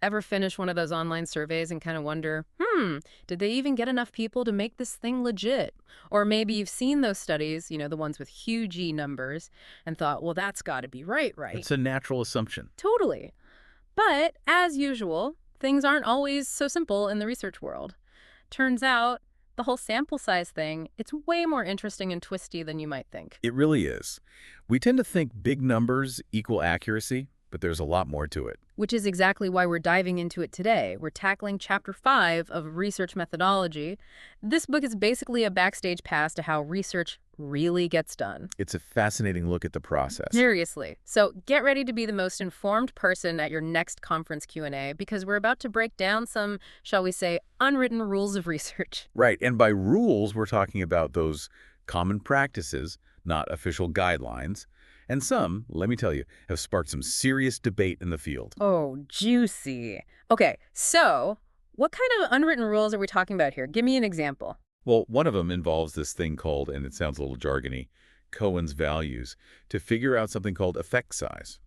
Ever finish one of those online surveys and kind of wonder, did they even get enough people to make this thing legit? Or maybe you've seen those studies, the ones with huge E numbers, and thought, well, that's got to be right, right? It's a natural assumption. Totally. But as usual, things aren't always so simple in the research world. Turns out, the whole sample size thing, it's way more interesting and twisty than you might think. It really is. We tend to think big numbers equal accuracy, but there's a lot more to it. Which is exactly why we're diving into it today. We're tackling Chapter 5 of Research Methodology. This book is basically a backstage pass to how research really gets done. It's a fascinating look at the process. Seriously. So get ready to be the most informed person at your next conference Q&A because we're about to break down some, shall we say, unwritten rules of research. Right, and by rules, we're talking about those common practices, not official guidelines. And some, let me tell you, have sparked some serious debate in the field. Oh, juicy. Okay, so what kind of unwritten rules are we talking about here? Give me an example. Well, one of them involves this thing called, and it sounds a little jargony, Cohen's values, to figure out something called effect size.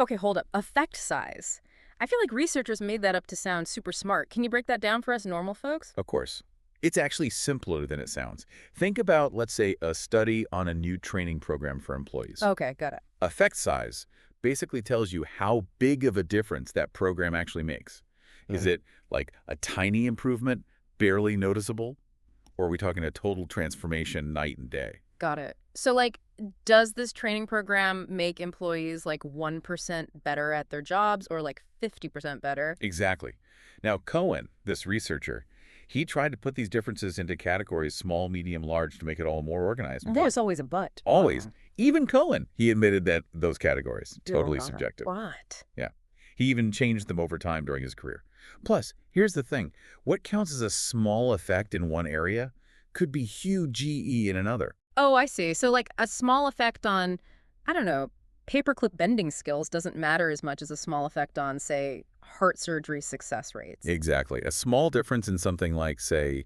Okay, hold up. Effect size. I feel like researchers made that up to sound super smart. Can you break that down for us normal folks? Of course. It's actually simpler than it sounds. Think about, let's say, a study on a new training program for employees. Okay, got it. Effect size basically tells you how big of a difference that program actually makes. Is it like a tiny improvement, barely noticeable? Or are we talking a total transformation night and day? Got it. So, like, does this training program make employees like 1% better at their jobs or like 50% better? Exactly. Now, Cohen, this researcher, he tried to put these differences into categories small, medium, large to make it all more organized. There's always a but. Always. Even Cohen, he admitted that those categories, totally subjective. What? Yeah. He even changed them over time during his career. Plus, here's the thing. What counts as a small effect in one area could be huge GE in another. Oh, I see. So, like, a small effect on, I don't know, paperclip bending skills doesn't matter as much as a small effect on, say, heart surgery success rates. Exactly. A small difference in something like, say,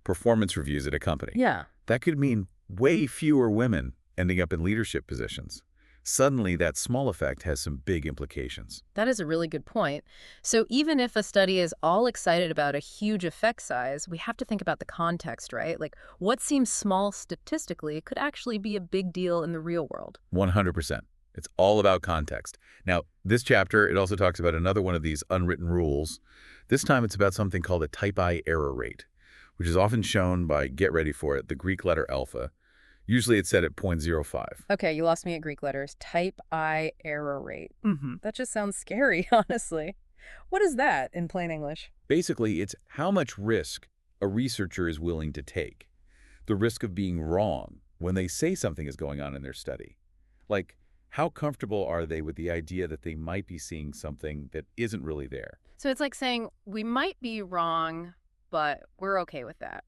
performance reviews at a company. Yeah. That could mean way fewer women ending up in leadership positions. Suddenly, that small effect has some big implications. That is a really good point. So even if a study is all excited about a huge effect size, we have to think about the context, right? Like what seems small statistically could actually be a big deal in the real world. 100%. It's all about context. Now, this chapter, it also talks about another one of these unwritten rules. This time, it's about something called a type I error rate, which is often shown by, get ready for it, the Greek letter alpha. Usually it's set at 0.05. Okay, you lost me at Greek letters. Type I error rate. Mm-hmm. That just sounds scary, honestly. What is that in plain English? Basically, it's how much risk a researcher is willing to take. The risk of being wrong when they say something is going on in their study. Like, how comfortable are they with the idea that they might be seeing something that isn't really there? So it's like saying, we might be wrong, but we're okay with that.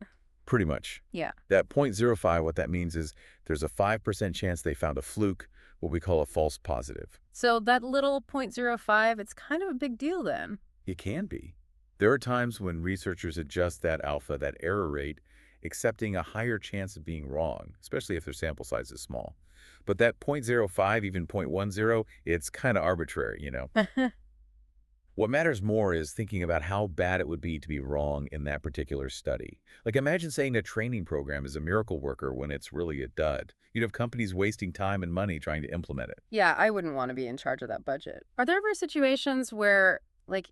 Pretty much. Yeah. That 0.05, what that means is there's a 5% chance they found a fluke, what we call a false positive. So that little 0.05, it's kind of a big deal then. It can be. There are times when researchers adjust that alpha, that error rate, accepting a higher chance of being wrong, especially if their sample size is small. But that 0.05, even 0.10, it's kind of arbitrary, you know. What matters more is thinking about how bad it would be to be wrong in that particular study. Like imagine saying a training program is a miracle worker when it's really a dud. You'd have companies wasting time and money trying to implement it. Yeah, I wouldn't want to be in charge of that budget. Are there ever situations where, like,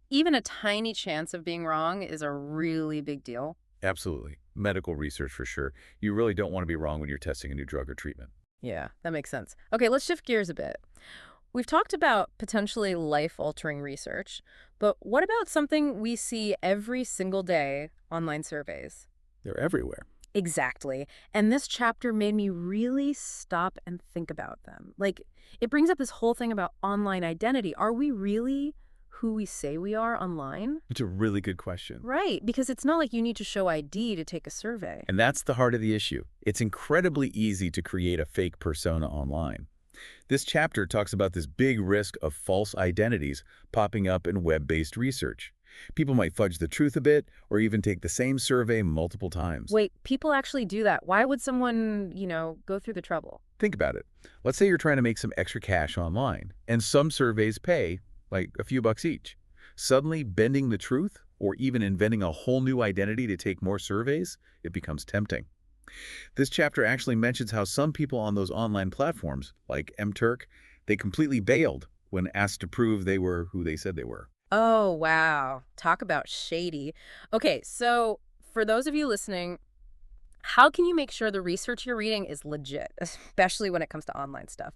even a tiny chance of being wrong is a really big deal? Absolutely. Medical research for sure. You really don't want to be wrong when you're testing a new drug or treatment. Yeah, that makes sense. Okay, let's shift gears a bit. We've talked about potentially life-altering research, but what about something we see every single day, online surveys? They're everywhere. Exactly. And this chapter made me really stop and think about them. Like, it brings up this whole thing about online identity. Are we really who we say we are online? It's a really good question. Right, because it's not like you need to show ID to take a survey. And that's the heart of the issue. It's incredibly easy to create a fake persona online. This chapter talks about this big risk of false identities popping up in web-based research. People might fudge the truth a bit or even take the same survey multiple times. Wait, people actually do that. Why would someone, go through the trouble? Think about it. Let's say you're trying to make some extra cash online, and some surveys pay, like a few bucks each. Suddenly bending the truth or even inventing a whole new identity to take more surveys, it becomes tempting. This chapter actually mentions how some people on those online platforms, like MTurk, they completely bailed when asked to prove they were who they said they were. Oh, wow. Talk about shady. Okay, so for those of you listening, how can you make sure the research you're reading is legit, especially when it comes to online stuff?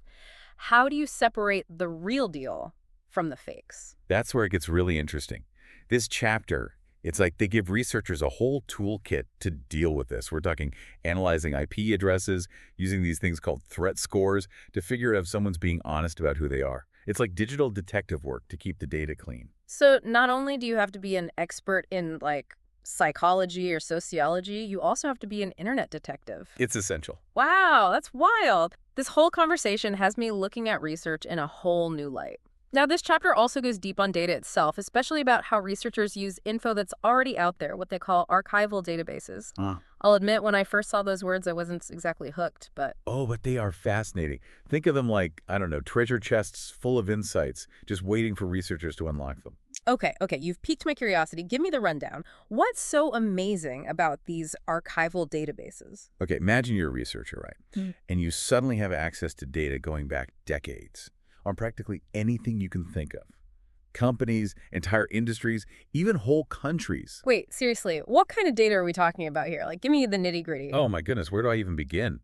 How do you separate the real deal from the fakes? That's where it gets really interesting. This chapter, it's like they give researchers a whole toolkit to deal with this. We're talking analyzing IP addresses, using these things called threat scores to figure out if someone's being honest about who they are. It's like digital detective work to keep the data clean. So not only do you have to be an expert in like psychology or sociology, you also have to be an internet detective. It's essential. Wow, that's wild. This whole conversation has me looking at research in a whole new light. Now, this chapter also goes deep on data itself, especially about how researchers use info that's already out there, what they call archival databases. Ah. I'll admit, when I first saw those words, I wasn't exactly hooked, but Oh, but they are fascinating. Think of them like, I don't know, treasure chests full of insights, just waiting for researchers to unlock them. okay, you've piqued my curiosity. Give me the rundown. What's so amazing about these archival databases? Okay, imagine you're a researcher, right? Mm. And you suddenly have access to data going back decades on practically anything you can think of. Companies, entire industries, even whole countries. Wait, seriously, what kind of data are we talking about here? Like, give me the nitty-gritty. Oh my goodness, where do I even begin?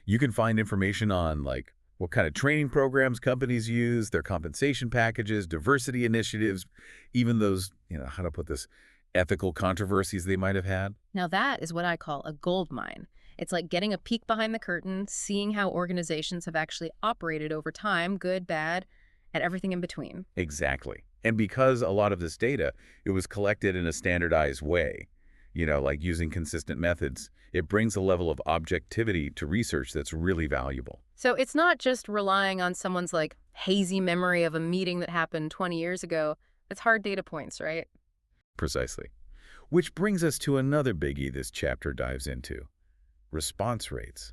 You can find information on like what kind of training programs companies use, their compensation packages, diversity initiatives, even those, how to put this, ethical controversies they might have had. Now that is what I call a gold mine. It's like getting a peek behind the curtain, seeing how organizations have actually operated over time, good, bad, and everything in between. Exactly. And because a lot of this data, it was collected in a standardized way, like using consistent methods, it brings a level of objectivity to research that's really valuable. So it's not just relying on someone's like hazy memory of a meeting that happened 20 years ago. It's hard data points, right? Precisely. Which brings us to another biggie this chapter dives into: response rates.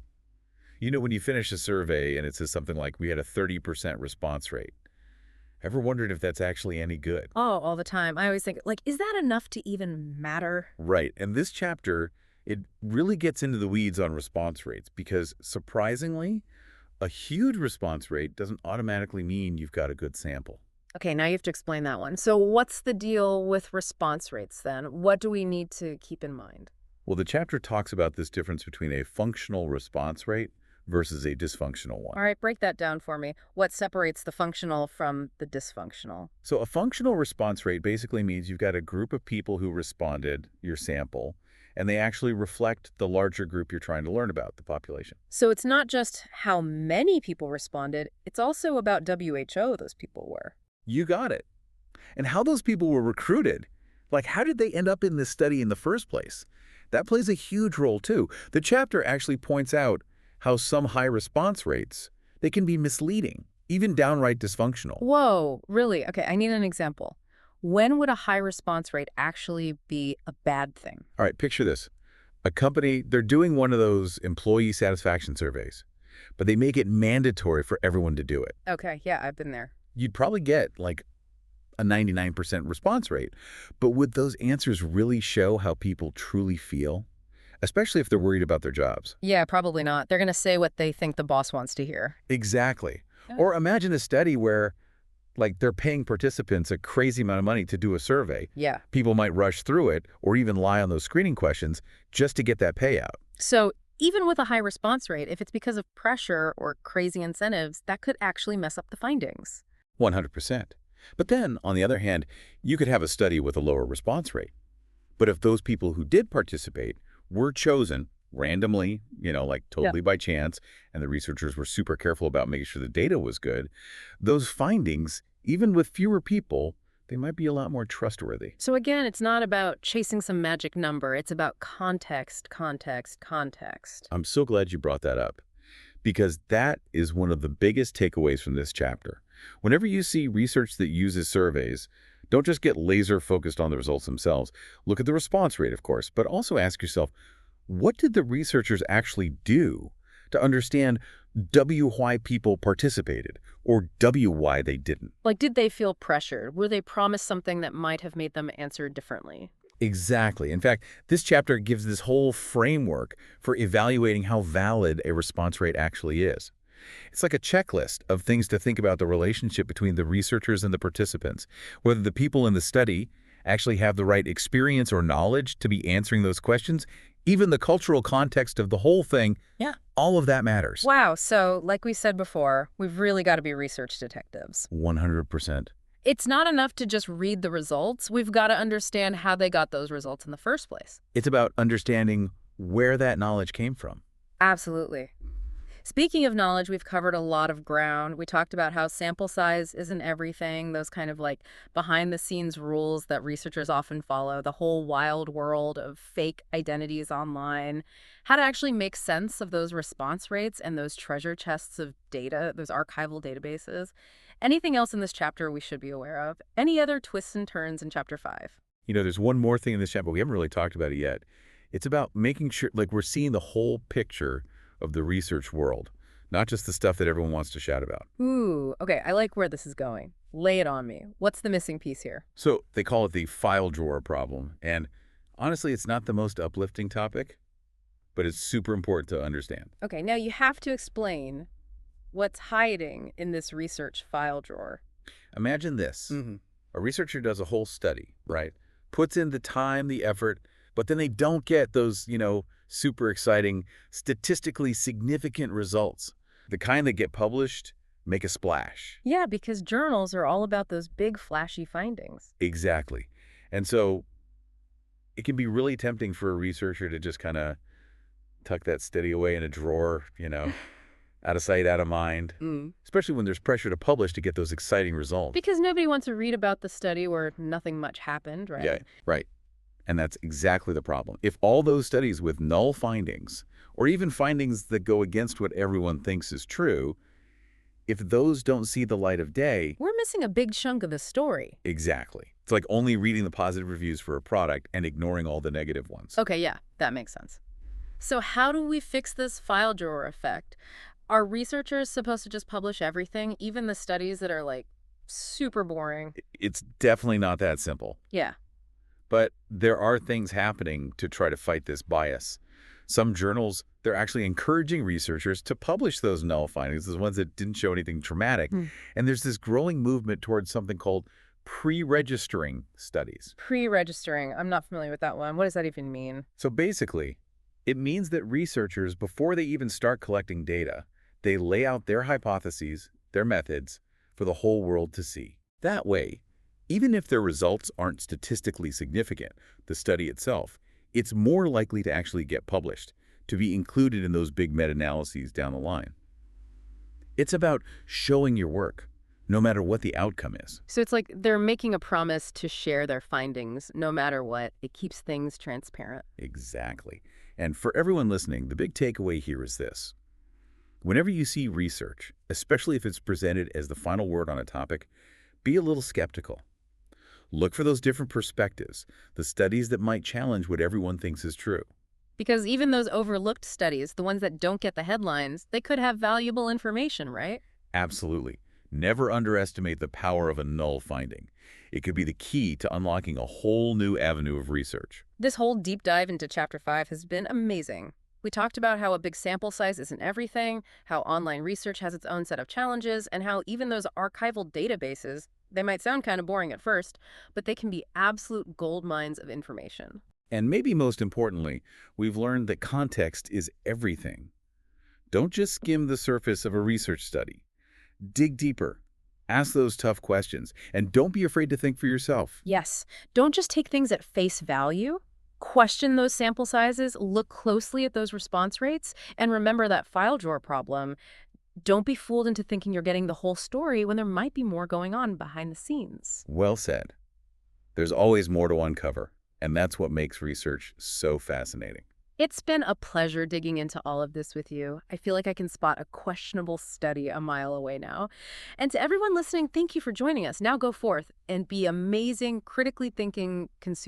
When you finish a survey and it says something like, we had a 30% response rate. Ever wondered if that's actually any good? Oh, all the time. I always think, like, is that enough to even matter? Right. And this chapter, it really gets into the weeds on response rates because, surprisingly, a huge response rate doesn't automatically mean you've got a good sample. Okay, now you have to explain that one. So what's the deal with response rates then? What do we need to keep in mind? Well, the chapter talks about this difference between a functional response rate versus a dysfunctional one. All right, break that down for me. What separates the functional from the dysfunctional? So a functional response rate basically means you've got a group of people who responded, your sample, and they actually reflect the larger group you're trying to learn about, the population. So it's not just how many people responded, it's also about WHO those people were. You got it. And how those people were recruited. Like, how did they end up in this study in the first place? That plays a huge role, too. The chapter actually points out how some high response rates, they can be misleading, even downright dysfunctional. Whoa, really? Okay, I need an example. When would a high response rate actually be a bad thing? All right, picture this. A company, they're doing one of those employee satisfaction surveys, but they make it mandatory for everyone to do it. Okay, yeah, I've been there. You'd probably get like a 99% response rate. But would those answers really show how people truly feel? Especially if they're worried about their jobs. Yeah, probably not. They're going to say what they think the boss wants to hear. Exactly. Yeah. Or imagine a study where they're paying participants a crazy amount of money to do a survey. Yeah. People might rush through it or even lie on those screening questions just to get that payout. So even with a high response rate, if it's because of pressure or crazy incentives, that could actually mess up the findings. 100%. But then, on the other hand, you could have a study with a lower response rate. But if those people who did participate were chosen randomly, totally by chance, and the researchers were super careful about making sure the data was good, those findings, even with fewer people, they might be a lot more trustworthy. So again, it's not about chasing some magic number. It's about context, context, context. I'm so glad you brought that up, because that is one of the biggest takeaways from this chapter. Whenever you see research that uses surveys, don't just get laser focused on the results themselves. Look at the response rate, of course, but also ask yourself, what did the researchers actually do to understand W, why people participated, or W, why they didn't. Like, did they feel pressured? Were they promised something that might have made them answer differently? Exactly. In fact, this chapter gives this whole framework for evaluating how valid a response rate actually is. It's like a checklist of things to think about the relationship between the researchers and the participants, whether the people in the study actually have the right experience or knowledge to be answering those questions, even the cultural context of the whole thing, Yeah. all of that matters. Wow, so like we said before, we've really got to be research detectives. 100%. It's not enough to just read the results. We've got to understand how they got those results in the first place. It's about understanding where that knowledge came from. Absolutely. Speaking of knowledge, we've covered a lot of ground. We talked about how sample size isn't everything, those kind of like behind the scenes rules that researchers often follow, the whole wild world of fake identities online, how to actually make sense of those response rates and those treasure chests of data, those archival databases. Anything else in this chapter we should be aware of? Any other twists and turns in chapter 5? You know, there's one more thing in this chapter, but we haven't really talked about it yet. It's about making sure, like, we're seeing the whole picture of the research world, not just the stuff that everyone wants to shout about. Ooh, okay, I like where this is going. Lay it on me. What's the missing piece here? So they call it the file drawer problem. And honestly, it's not the most uplifting topic, but it's super important to understand. Okay, now you have to explain what's hiding in this research file drawer. Imagine this. A researcher does a whole study, right? Puts in the time, the effort, but then they don't get those, super exciting, statistically significant results. The kind that get published make a splash. Yeah, because journals are all about those big, flashy findings. Exactly. And so it can be really tempting for a researcher to just kind of tuck that study away in a drawer, out of sight, out of mind, especially when there's pressure to publish to get those exciting results. Because nobody wants to read about the study where nothing much happened, right? Yeah, right. And that's exactly the problem. If all those studies with null findings, or even findings that go against what everyone thinks is true, if those don't see the light of day... We're missing a big chunk of the story. Exactly. It's like only reading the positive reviews for a product and ignoring all the negative ones. Okay, yeah, that makes sense. So how do we fix this file drawer effect? Are researchers supposed to just publish everything, even the studies that are, like, super boring? It's definitely not that simple. Yeah. But there are things happening to try to fight this bias. Some journals, they're actually encouraging researchers to publish those null findings, the ones that didn't show anything dramatic. And there's this growing movement towards something called pre-registering studies. Pre-registering. I'm not familiar with that one. What does that even mean? So basically, it means that researchers, before they even start collecting data, they lay out their hypotheses, their methods, for the whole world to see. That way, even if their results aren't statistically significant, the study itself, it's more likely to actually get published, to be included in those big meta-analyses down the line. It's about showing your work, no matter what the outcome is. So it's like they're making a promise to share their findings no matter what. It keeps things transparent. Exactly. And for everyone listening, the big takeaway here is this. Whenever you see research, especially if it's presented as the final word on a topic, be a little skeptical. Look for those different perspectives, the studies that might challenge what everyone thinks is true. Because even those overlooked studies, the ones that don't get the headlines, they could have valuable information, right? Absolutely. Never underestimate the power of a null finding. It could be the key to unlocking a whole new avenue of research. This whole deep dive into Chapter 5 has been amazing. We talked about how a big sample size isn't everything, how online research has its own set of challenges, and how even those archival databases, they might sound kind of boring at first, but they can be absolute gold mines of information. And maybe most importantly, we've learned that context is everything. Don't just skim the surface of a research study. Dig deeper. Ask those tough questions. And don't be afraid to think for yourself. Yes, don't just take things at face value. Question those sample sizes, look closely at those response rates, and remember that file drawer problem. Don't be fooled into thinking you're getting the whole story when there might be more going on behind the scenes. Well said. There's always more to uncover, and that's what makes research so fascinating. It's been a pleasure digging into all of this with you. I feel like I can spot a questionable study a mile away now. And to everyone listening, thank you for joining us. Now go forth and be amazing, critically thinking consumers.